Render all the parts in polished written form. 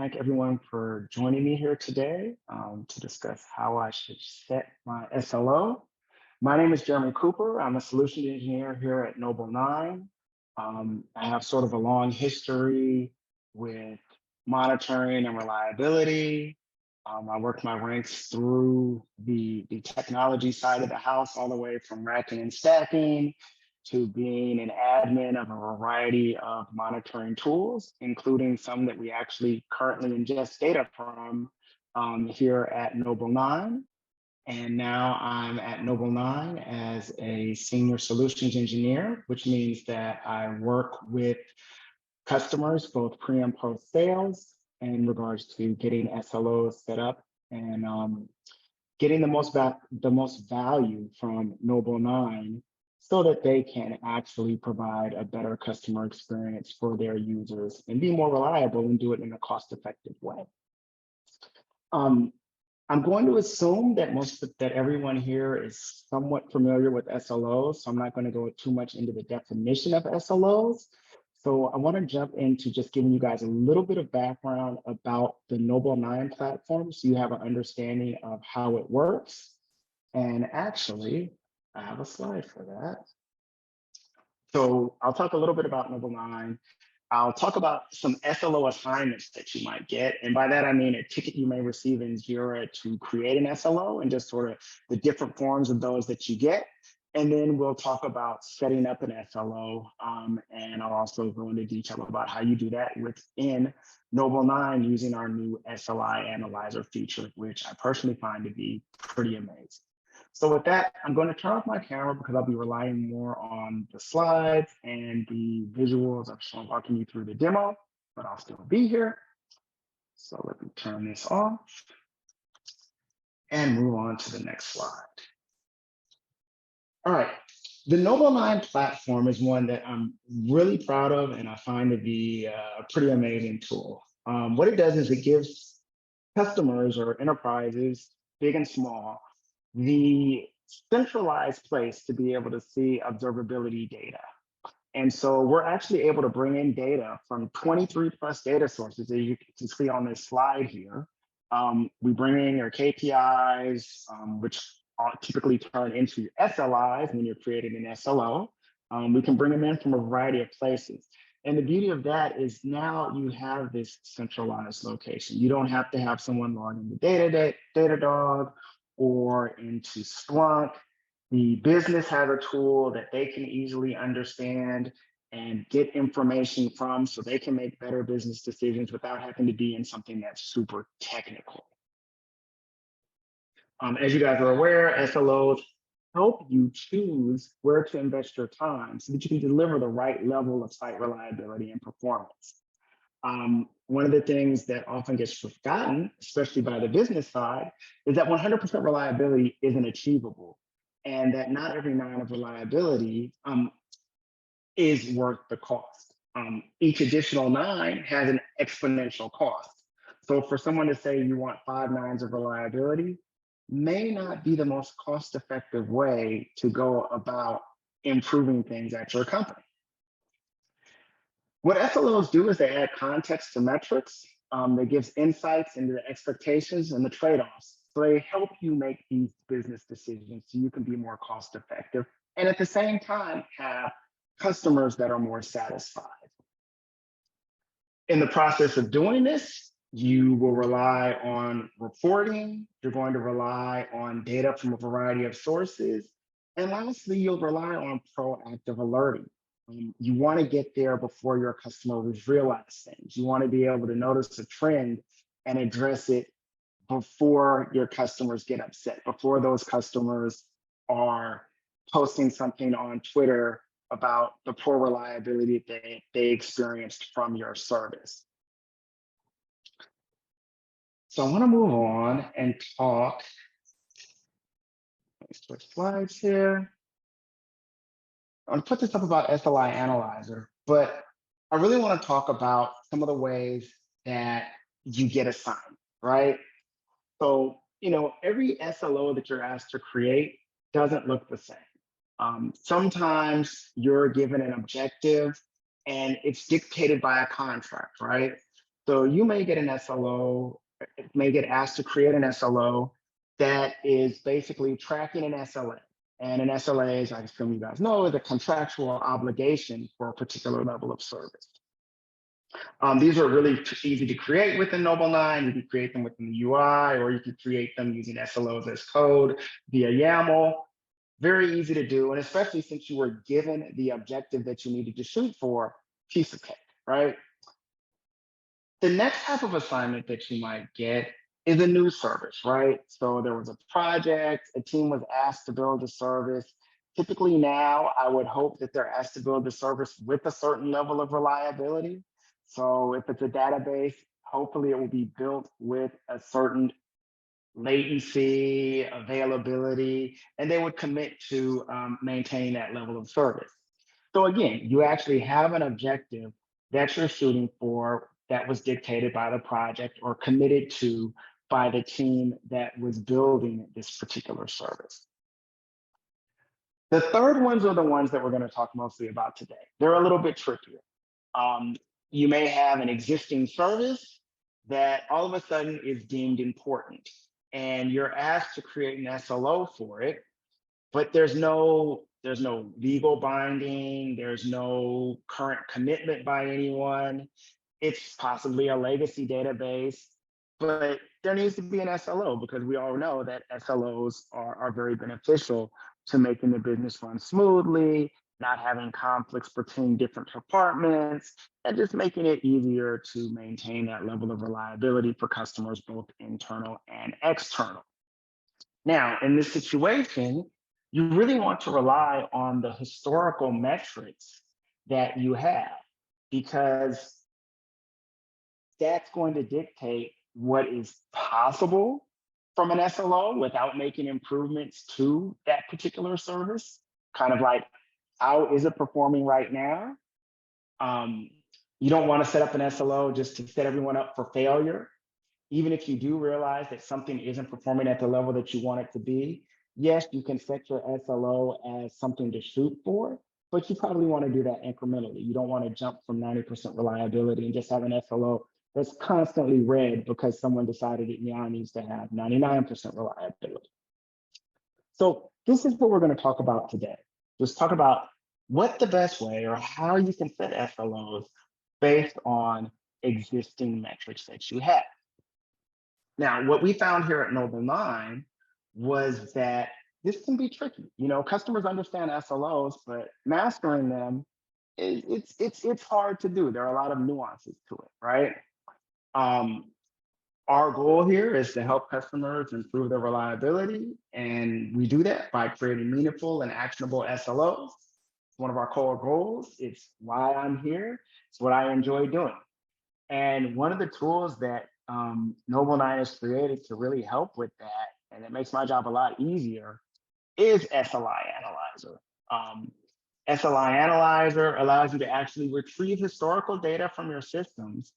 thank everyone for joining me here today to discuss how I should set my SLO. My name is Jeremy Cooper. I'm a solutions engineer here at Noble 9. I have sort of a long history with monitoring and reliability. I worked my ranks through the technology side of the house, all the way from racking and stacking to being an admin of a variety of monitoring tools, including some that we actually currently ingest data from here at Noble 9. And now I'm at Noble 9 as a senior solutions engineer, which means that I work with customers, both pre and post sales, in regards to getting SLOs set up and getting the most value from Noble 9 so that they can actually provide a better customer experience for their users and be more reliable and do it in a cost-effective way. I'm going to assume that that everyone here is somewhat familiar with SLOs, so I'm not going to go too much into the definition of SLOs. So I want to jump into just giving you guys a little bit of background about the Noble 9 platform so you have an understanding of how it works. And actually, I have a slide for that. So I'll talk a little bit about Noble 9. I'll talk about some SLO assignments that you might get. And by that, I mean a ticket you may receive in Jira to create an SLO and just sort of the different forms of those that you get. And then we'll talk about setting up an SLO. And I'll also go into detail about how you do that within Noble 9 using our new SLI Analyzer feature, which I personally find to be pretty amazing. So with that, I'm going to turn off my camera because I'll be relying more on the slides and the visuals of walking you through the demo, but I'll still be here. So let me turn this off and move on to the next slide. All right, the Noble 9 platform is one that I'm really proud of and I find to be a pretty amazing tool. What it does is it gives customers or enterprises, big and small, the centralized place to be able to see observability data. And so we're actually able to bring in data from 23 plus data sources, as you can see on this slide here. We bring in your KPIs, which are typically turn into SLIs when you're creating an SLO. We can bring them in from a variety of places. And the beauty of that is now you have this centralized location. You don't have to have someone log into Datadog or into Splunk. The business has a tool that they can easily understand and get information from so they can make better business decisions without having to be in something that's super technical. As you guys are aware, SLOs help you choose where to invest your time so that you can deliver the right level of site reliability and performance. One of the things that often gets forgotten, especially by the business side, is that 100% reliability isn't achievable and that not every nine of reliability is worth the cost. Each additional 9 has an exponential cost. So for someone to say you want 5 nines of reliability may not be the most cost-effective way to go about improving things at your company. What SLOs do is they add context to metrics. That gives insights into the expectations and the trade-offs. So they help you make these business decisions so you can be more cost-effective and at the same time have customers that are more satisfied. In the process of doing this, you will rely on reporting. You're going to rely on data from a variety of sources. And lastly, you'll rely on proactive alerting. You want to get there before your customers realize things. You want to be able to notice a trend and address it before your customers get upset, before those customers are posting something on Twitter about the poor reliability that they experienced from your service. So I want to move on and talk. Let me switch slides here. I'm going to put this up about SLI Analyzer, but I really want to talk about some of the ways that you get assigned, right? So, every SLO that you're asked to create doesn't look the same. Sometimes you're given an objective and it's dictated by a contract, right? So you may get an SLO, may get asked to create an SLO that is basically tracking an SLA. And an SLA, as I assume you guys know, is a contractual obligation for a particular level of service. These are really easy to create within Noble 9. You can create them within the UI, or you can create them using SLOs as code via YAML. Very easy to do, and especially since you were given the objective that you needed to shoot for, piece of cake, right? The next type of assignment that you might get is a new service, right? So there was a project, a team was asked to build a service. Typically now, I would hope that they're asked to build a service with a certain level of reliability. So if it's a database, hopefully it will be built with a certain latency, availability, and they would commit to maintain that level of service. So again, you actually have an objective that you're shooting for that was dictated by the project or committed to by the team that was building this particular service. The third ones are the ones that we're going to talk mostly about today. They're a little bit trickier. You may have an existing service that all of a sudden is deemed important, and you're asked to create an SLO for it, but there's no legal binding, there's no current commitment by anyone. It's possibly a legacy database, but there needs to be an SLO because we all know that SLOs are very beneficial to making the business run smoothly, not having conflicts between different departments, and just making it easier to maintain that level of reliability for customers, both internal and external. Now, in this situation, you really want to rely on the historical metrics that you have, because that's going to dictate what is possible from an SLO without making improvements to that particular service. Kind of like, how is it performing right now? You don't want to set up an SLO just to set everyone up for failure. Even if you do realize that something isn't performing at the level that you want it to be, yes, you can set your SLO as something to shoot for, but you probably want to do that incrementally. You don't want to jump from 90% reliability and just have an SLO that's constantly red because someone decided it now needs to have 99% reliability. So this is what we're going to talk about today. Just talk about what the best way or how you can set SLOs based on existing metrics that you have. Now, what we found here at Noble 9 was that this can be tricky. You know, customers understand SLOs, but mastering them, it's hard to do. There are a lot of nuances to it, right? Our goal here is to help customers improve their reliability, and we do that by creating meaningful and actionable SLOs. It's one of our core goals. It's why I'm here. It's what I enjoy doing. And one of the tools that Noble 9 has created to really help with that, and it makes my job a lot easier, is SLI Analyzer. SLI Analyzer allows you to actually retrieve historical data from your systems,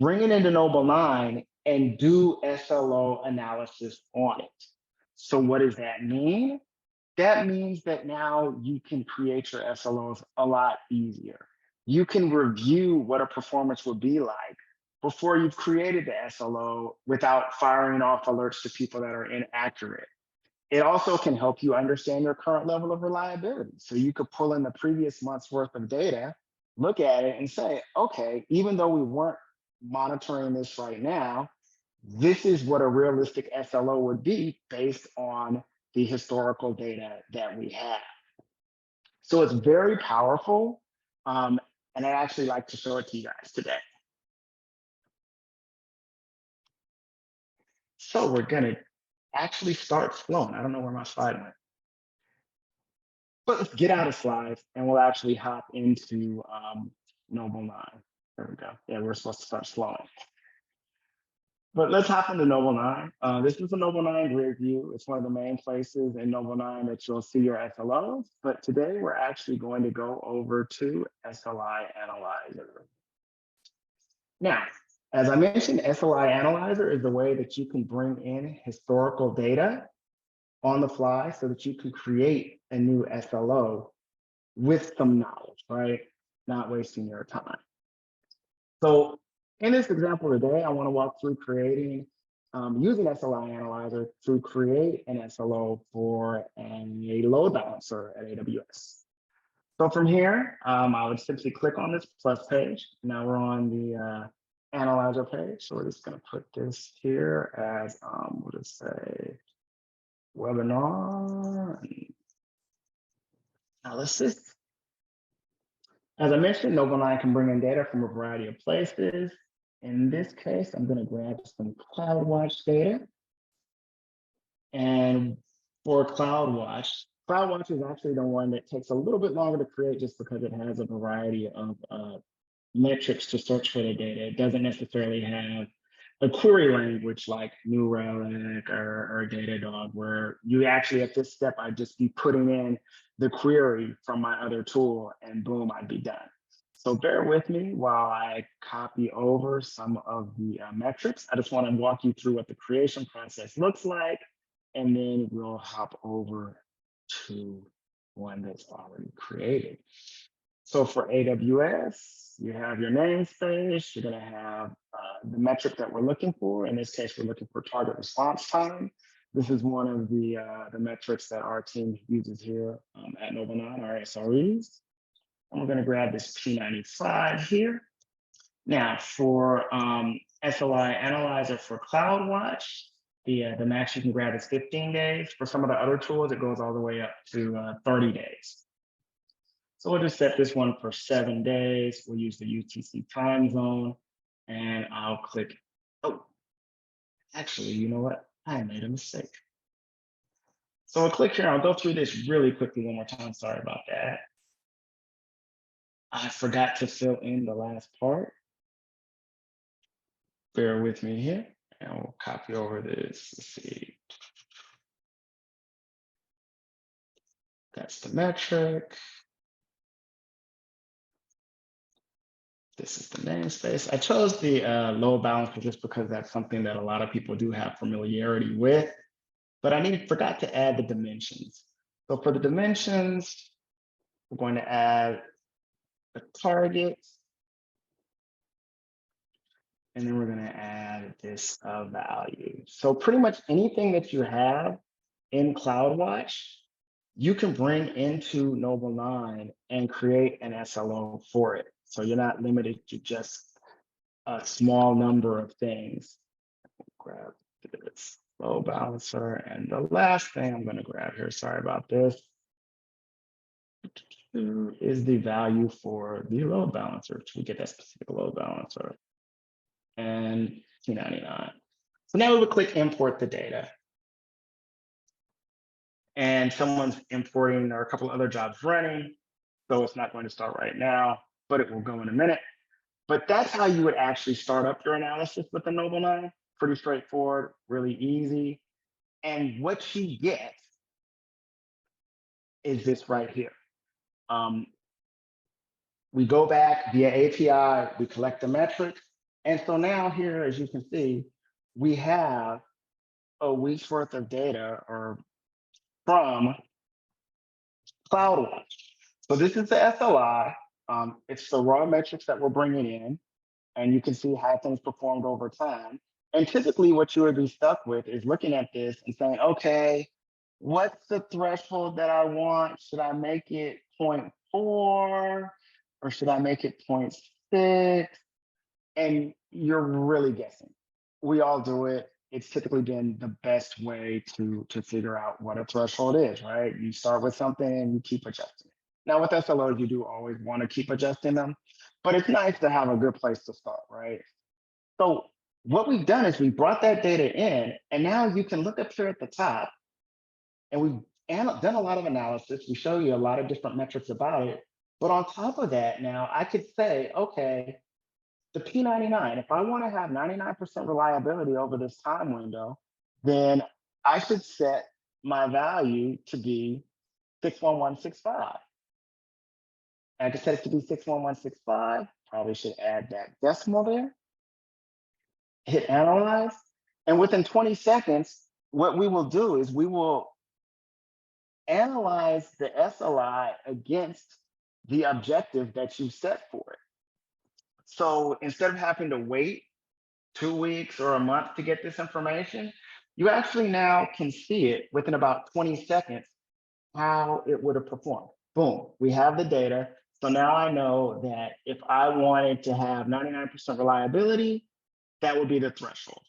bring it into Noble 9, and do SLO analysis on it. So what does that mean? That means that now you can create your SLOs a lot easier. You can review what a performance would be like before you've created the SLO without firing off alerts to people that are inaccurate. It also can help you understand your current level of reliability. So you could pull in the previous month's worth of data, look at it and say, okay, even though we weren't monitoring this right now, this is what a realistic SLO would be based on the historical data that we have. So it's very powerful. And I'd actually like to show it to you guys today. So we're gonna actually start flowing. I don't know where my slide went. But let's get out of slides and we'll actually hop into Noble 9. There we go. Yeah, we're supposed to start flowing. But let's hop into Noble 9. This is a Noble 9 grid view. It's one of the main places in Noble 9 that you'll see your SLOs. But today we're actually going to go over to SLI Analyzer. Now, as I mentioned, SLI Analyzer is the way that you can bring in historical data on the fly so that you can create a new SLO with some knowledge, right? Not wasting your time. So In this example today, I want to walk through creating, using SLI Analyzer to create an SLO for a load balancer at AWS. So from here, I would simply click on this plus page. Now we're on the Analyzer page. So we're just going to put this here as, we'll just say webinar analysis. As I mentioned, Noble9 can bring in data from a variety of places. In this case, I'm going to grab some CloudWatch data. And for CloudWatch is actually the one that takes a little bit longer to create just because it has a variety of metrics to search for the data. It doesn't necessarily have a query language like New Relic or Datadog, where you actually at this step, I'd just be putting in the query from my other tool and boom, I'd be done. So bear with me while I copy over some of the metrics. I just want to walk you through what the creation process looks like, and then we'll hop over to one that's already created. So for AWS, you have your namespace, you're going to have the metric that we're looking for. In this case, we're looking for target response time. This is one of the metrics that our team uses here at Noble9, our SREs. And we're going to grab this P95 here. Now for SLI Analyzer for CloudWatch, the max you can grab is 15 days. For some of the other tools, it goes all the way up to 30 days. So we'll just set this one for 7 days. We'll use the UTC time zone, and I'll click, oh, actually, you know what? I made a mistake. So I'll click here. I'll go through this really quickly one more time. Sorry about that. I forgot to fill in the last part. Bear with me here, and we'll copy over this. Let's see. That's the metric. This is the namespace. I chose the load balancer just because that's something that a lot of people do have familiarity with, but I forgot to add the dimensions. So for the dimensions, we're going to add the target, and then we're going to add this value. So pretty much anything that you have in CloudWatch, you can bring into Noble9 and create an SLO for it. So you're not limited to just a small number of things. Grab this load balancer. And the last thing I'm going to grab here, sorry about this, is the value for the load balancer to get that specific load balancer. And T99. So now we would click import the data. And someone's importing, or a couple of other jobs running, so it's not going to start right now, but it will go in a minute. But that's how you would actually start up your analysis with the Noble9. Pretty straightforward, really easy. And what you get is this right here. We go back via API, we collect the metrics. And so now here, as you can see, we have a week's worth of data from CloudWatch. So this is the SLI. It's the raw metrics that we're bringing in, and you can see how things performed over time. And typically what you would be stuck with is looking at this and saying, okay, what's the threshold that I want? Should I make it 0.4 or should I make it 0.6? And you're really guessing. We all do it. It's typically been the best way to figure out what a threshold is, right? You start with something and you keep adjusting it. Now with SLOs, you do always want to keep adjusting them, but it's nice to have a good place to start, right? So what we've done is we brought that data in, and now you can look up here at the top, and we've done a lot of analysis. We show you a lot of different metrics about it, but on top of that, now I could say, okay, the P99, if I want to have 99% reliability over this time window, then I should set my value to be 61165. I could set it to be 61165, probably should add that decimal there, hit analyze, and within 20 seconds, what we will do is we will analyze the SLI against the objective that you set for it. So instead of having to wait 2 weeks or a month to get this information, you actually now can see it within about 20 seconds how it would have performed. Boom, we have the data. So now I know that if I wanted to have 99% reliability, that would be the threshold.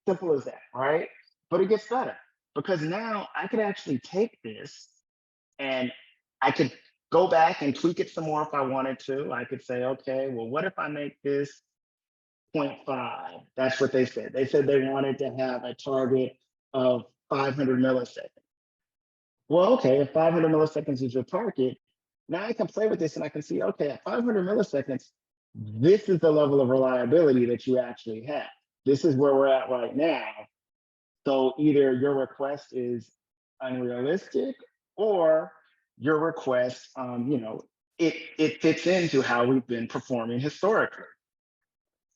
Simple as that, right? But it gets better because now I could actually take this and I could go back and tweak it some more if I wanted to. I could say, okay, well, what if I make this zero point 0.5? That's what they said. They said they wanted to have a target of 500 milliseconds. Well, okay, if 500 milliseconds is your target, now I can play with this and I can see, okay, at 500 milliseconds, this is the level of reliability that you actually have. This is where we're at right now. So either your request is unrealistic or your request, it fits into how we've been performing historically.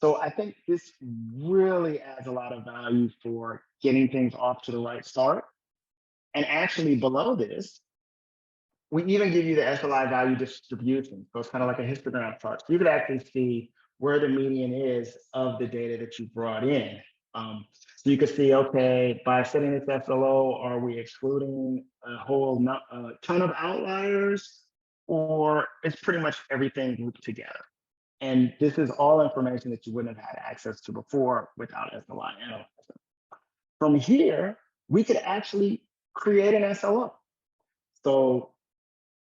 So I think this really adds a lot of value for getting things off to the right start. And actually below this, we even give you the SLI value distribution. So it's kind of like a histogram chart. So you could actually see where the median is of the data that you brought in. So you could see, okay, by setting this SLO, are we excluding a whole ton of outliers, or it's pretty much everything grouped together? And this is all information that you wouldn't have had access to before without SLI Analyzer. From here, we could actually create an SLO. So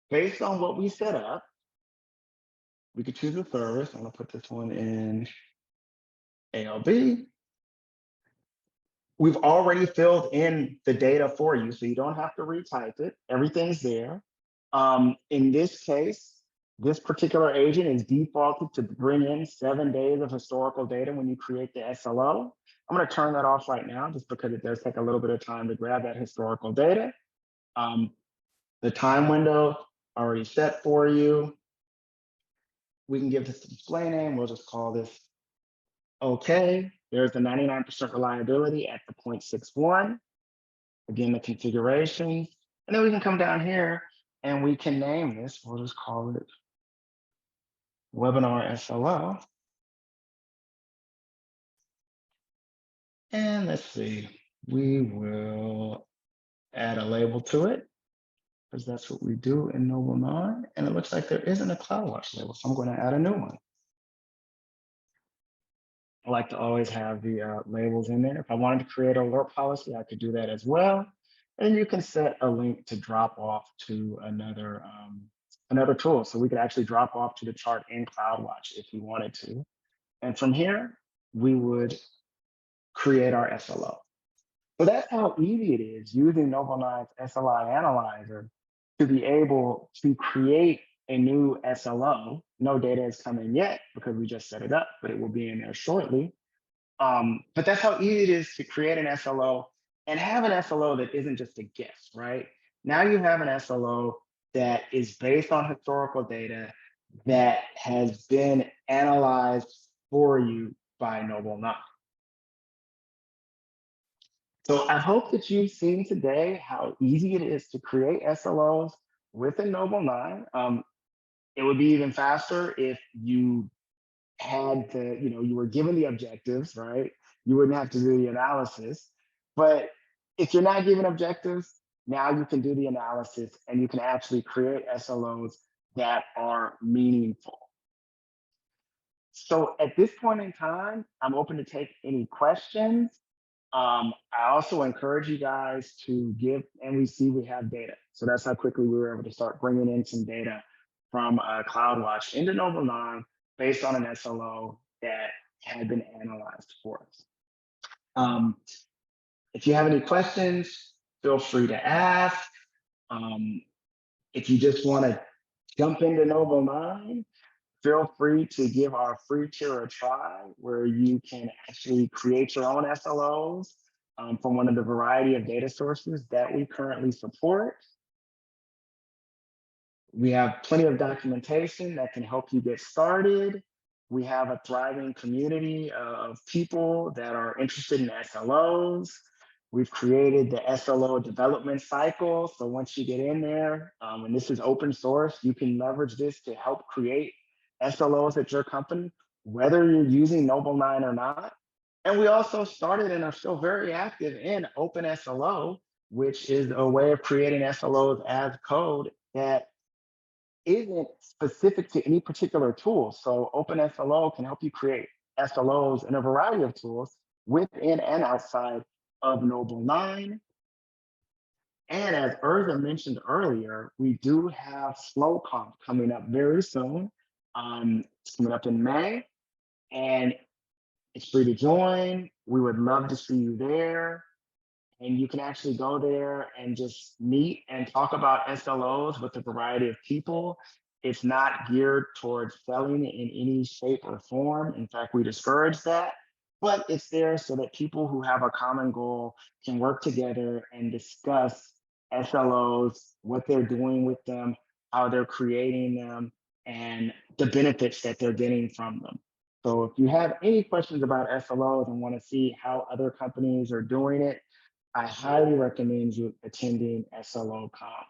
based on what we set up, we could choose a service. I'm gonna put this one in ALB. We've already filled in the data for you, so you don't have to retype it. Everything's there. In this case, this particular agent is defaulted to bring in 7 days of historical data when you create the SLO. I'm gonna turn that off right now just because it does take a little bit of time to grab that historical data. The time window already set for you. We can give this a display name. We'll just call this okay. There's the 99% reliability at the 0.61. Again, the configuration. And then we can come down here and we can name this. We'll just call it webinar SLO. And let's see, we will add a label to it because that's what we do in Noble 9. And it looks like there isn't a CloudWatch label, so I'm going to add a new one. I like to always have the labels in there. If I wanted to create an alert policy, I could do that as well. And you can set a link to drop off to another tool. So we could actually drop off to the chart in CloudWatch if you wanted to. And from here, we would create our SLO. So that's how easy it is using Noble 9's SLI Analyzer to be able to create a new SLO. No data is coming yet because we just set it up, but it will be in there shortly. But that's how easy it is to create an SLO and have an SLO that isn't just a guess, right? Now you have an SLO that is based on historical data that has been analyzed for you by Noble 9. So I hope that you've seen today how easy it is to create SLOs within Noble 9. It would be even faster if you had to, you were given the objectives, right? You wouldn't have to do the analysis. But if you're not given objectives, now you can do the analysis and you can actually create SLOs that are meaningful. So at this point in time, I'm open to take any questions. I also encourage you guys to give, and we see we have data. So that's how quickly we were able to start bringing in some data from CloudWatch into Noble 9 based on an SLO that had been analyzed for us. If you have any questions, feel free to ask. If you just want to jump into Noble 9, feel free to give our free tier a try, where you can actually create your own SLOs from one of the variety of data sources that we currently support. We have plenty of documentation that can help you get started. We have a thriving community of people that are interested in SLOs. We've created the SLO development cycle. So once you get in there, and this is open source, you can leverage this to help create SLOs at your company, whether you're using Noble 9 or not. And we also started and are still very active in OpenSLO, which is a way of creating SLOs as code that isn't specific to any particular tool. So OpenSLO can help you create SLOs in a variety of tools within and outside of Noble 9. And as Urza mentioned earlier, we do have SLOConf coming up very soon. It's coming up in May, and it's free to join. We would love to see you there. And you can actually go there and just meet and talk about SLOs with a variety of people. It's not geared towards selling in any shape or form. In fact, we discourage that, but it's there so that people who have a common goal can work together and discuss SLOs, what they're doing with them, how they're creating them, and the benefits that they're getting from them. So if you have any questions about SLOs and want to see how other companies are doing it, I highly recommend you attending SLO Conf.